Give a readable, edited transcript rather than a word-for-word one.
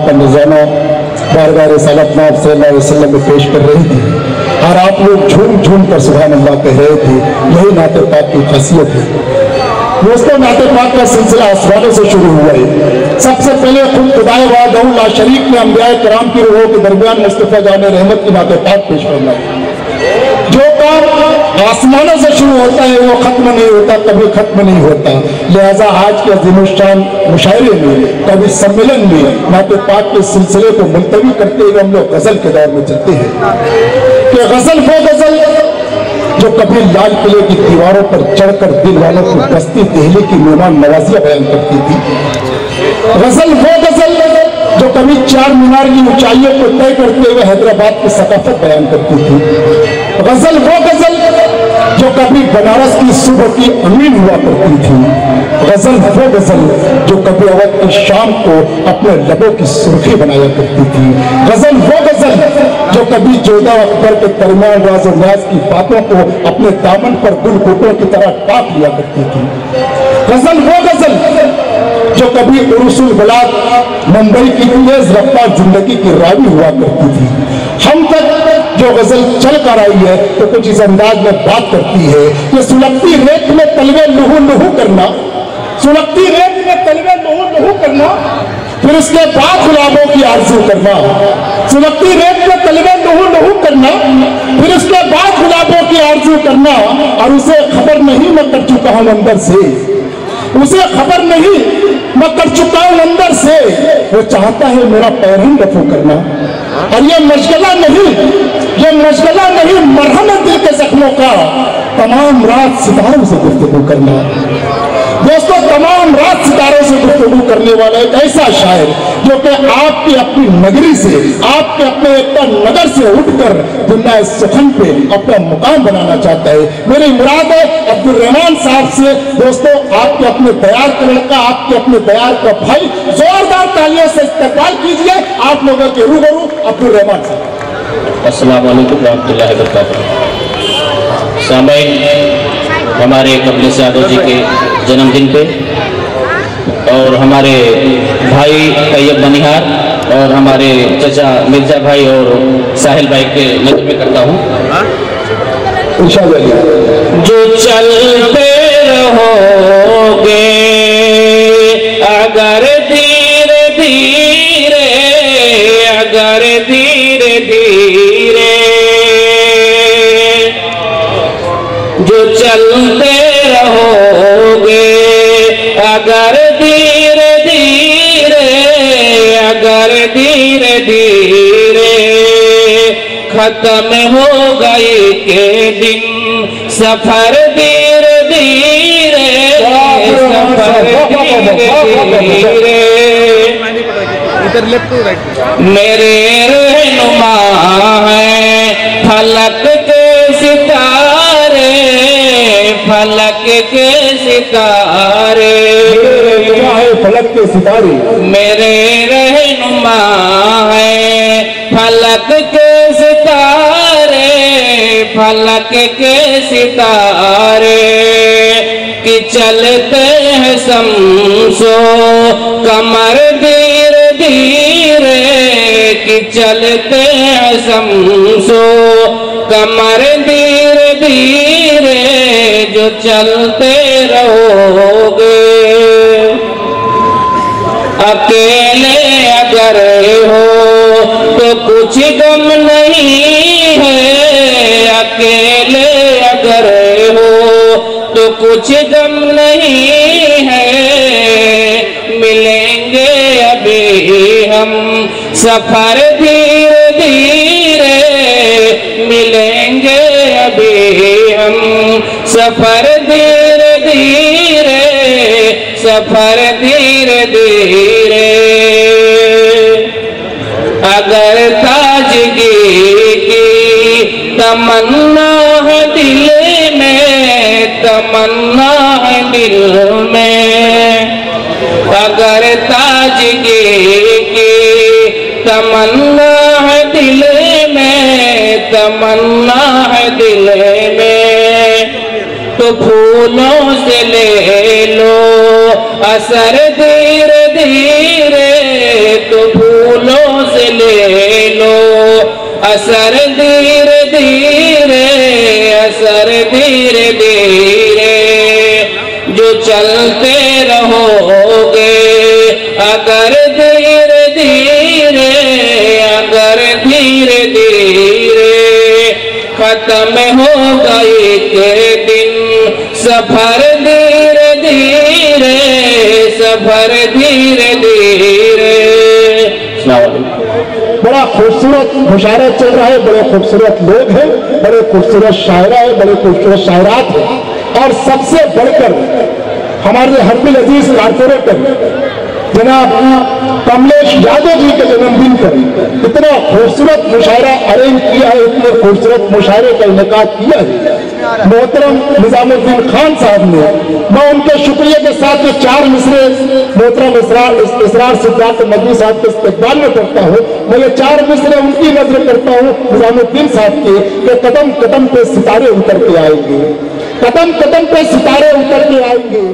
का नज़ारा बारगाह रिसालत सल्लल्लाहु अलैहि वसल्लम में पेश कर रही थी और आप लोग झूम झूम कर सुभान अल्लाह कह रहे थे। यही नाते पाक की खासियत है। दोस्तों, नाते पाक का सिलसिला आसमानों से शुरू हुआ है। सबसे पहले खुद खुदाए वादहू ला शरीक ने अंबिया किराम की रूहों के दरमियान मुस्तफा जाने रहमत की नाते पाक पेश करना है। जो काम आसमानों से शुरू होता है वो खत्म नहीं होता, कभी खत्म नहीं होता। लिहाजा आज के अज़ीमुश्शान मुशायरे में, कभी सम्मेलन में नाते पाक के सिलसिले को मुलतवी करते हुए हम लोग गजल के दौर में चलते हैं कि गजल वो गजल जो कभी लाल किले की दीवारों पर चढ़कर दिल वालों को बस्ती दिल्ली की मेहमान नवाजियां बयान करती थी। गजल वो गजल जो कभी चार मीनार की ऊंचाइयों को तय करते हुए हैदराबाद की सकाफत बयान करती थी। गजल वो गजल जो कभी बनारस की सुबह की अमीन हुआ करती थी। गजल वो गजल जो कभी अवध की शाम को अपने लबों की सुर्खी बनाया करती थी। गजल वो गजल जो कभी जोधा अकबर के दरमियान राज और न्याज की बातों को अपने दामन पर गुल बूटों की तरह टाक लिया करती थी। गजल वो गजल जो कभी उरुसुल बलाद मुंबई की तेज रफ्तार जिंदगी की रावी हुआ करती थी। हम तक जो गजल चल कर आई है तो कुछ इस अंदाज में बात करती है कि सुलगती रेत में तलवे लुहू लुहू करना, सुलगती रेत में तलवे लुहू लुहू करना, फिर उसके बाद गुलाबों की आरज़ू करना। सुलगती रेत में तलवे लुहू लुहू करना, फिर उसके बाद गुलाबों की आरज़ू करना। और उसे खबर नहीं मैं कर चुका हूं अंदर से, उसे खबर नहीं मैं कर चुका हूं अंदर से। वो चाहता है मेरा पैरहन रफू करना। और ये मशगला नहीं, ये मशगला नहीं, मरहम है दिल के जख्मों का, तमाम रात सितारों से गुफ्तगू करना। दोस्तों, तमाम रात सितारों से गुफ्तगू करने वाला एक ऐसा शायर जो कि आपकी अपनी नगरी से, आपके अपने एक नगर से उठकर दुनिया सुखन पे अपना मुकाम बनाना चाहता है। मेरी मुराद है अब्दुल रहमान साहब से। दोस्तों, आपके अपने तैयार का लड़का, आपके अपने तैयार का भाई, जोरदार तालियों से इस्तकबाल कीजिए आप लोगों के रूबरू अब्दुल रहमान साहब। अस्सलाम वालेकुम रहमतुल्लाहि व बरकातहू। सामईन, हमारे कमलेश यादव जी के जन्मदिन पे और हमारे भाई तैयब बनिहार और हमारे चचा मिर्जा भाई और साहिल भाई के नजर में करता हूँ। जो चलते रहोगे अगर धीरे धीरे, अगर धीरे धीरे, जो चलते रहोगे अगर धीरे धीरे, अगर धीरे धीरे, खत्म हो गए के दिन सफर धीरे धीरे, सफर धीरे धीरे। मेरे रहनुमा है फलक के सितारे, फलक के सितारे, फलक के सितारे। मेरे रहनुमा है फलक के सितारे, फलक के सितारे। कि चलते हैं शम्सो कमर धीरे धीरे, कि चलते हैं शम्सो कमर धीरे धीरे, जो चलते रहोगे अकेले अगर हो तो कुछ गम नहीं है, अकेले अगर हो तो कुछ गम नहीं है। मिलेंगे अभी हम सफर धीरे धीरे, मिलेंगे अभी हम सफर धीरे धीरे, सफर धीरे धीरे। अगर ताजगी की तमन्ना है दिल में, तमन्ना है दिल में, अगर ताजगी की तमन्ना है दिल में, तमन्ना है दिल में, तो फूलों से ले लो असर धीरे धीरे, तो फूल असर धीरे धीरे, असर धीरे धीरे, जो चलते रहोगे अगर धीरे धीरे, अगर धीरे धीरे, खत्म होगा एक दिन सफर धीरे धीरे, सफर धीरे धीरे। बड़ा खूबसूरत मुशायरा चल रहा है, बड़े खूबसूरत लोग हैं, बड़े खूबसूरत शायरा है, बड़े खूबसूरत शायरात हैं, और सबसे बढ़कर हमारे हरबिल अजीज कारपोरेटर जनाब कमलेश यादव जी के जन्मदिन पर इतना खूबसूरत मुशायरा अरेंज किया है, इतने खूबसूरत मुशायरे का इनेकाद किया है मोहतरम निजामुद्दीन खान साहब ने। मैं उनके शुक्रिया के साथ में 4 मिसरे मोहतरम इसरार सिद्धार्थ नदवी साहब के इस्तेमाल में करता हूँ। मैं ये 4 मिसरे उनकी नजर करता हूँ निजामुद्दीन साहब के, कि कदम कदम पे सितारे उतर के आएंगे, कदम कदम पे सितारे उतर के आएंगे।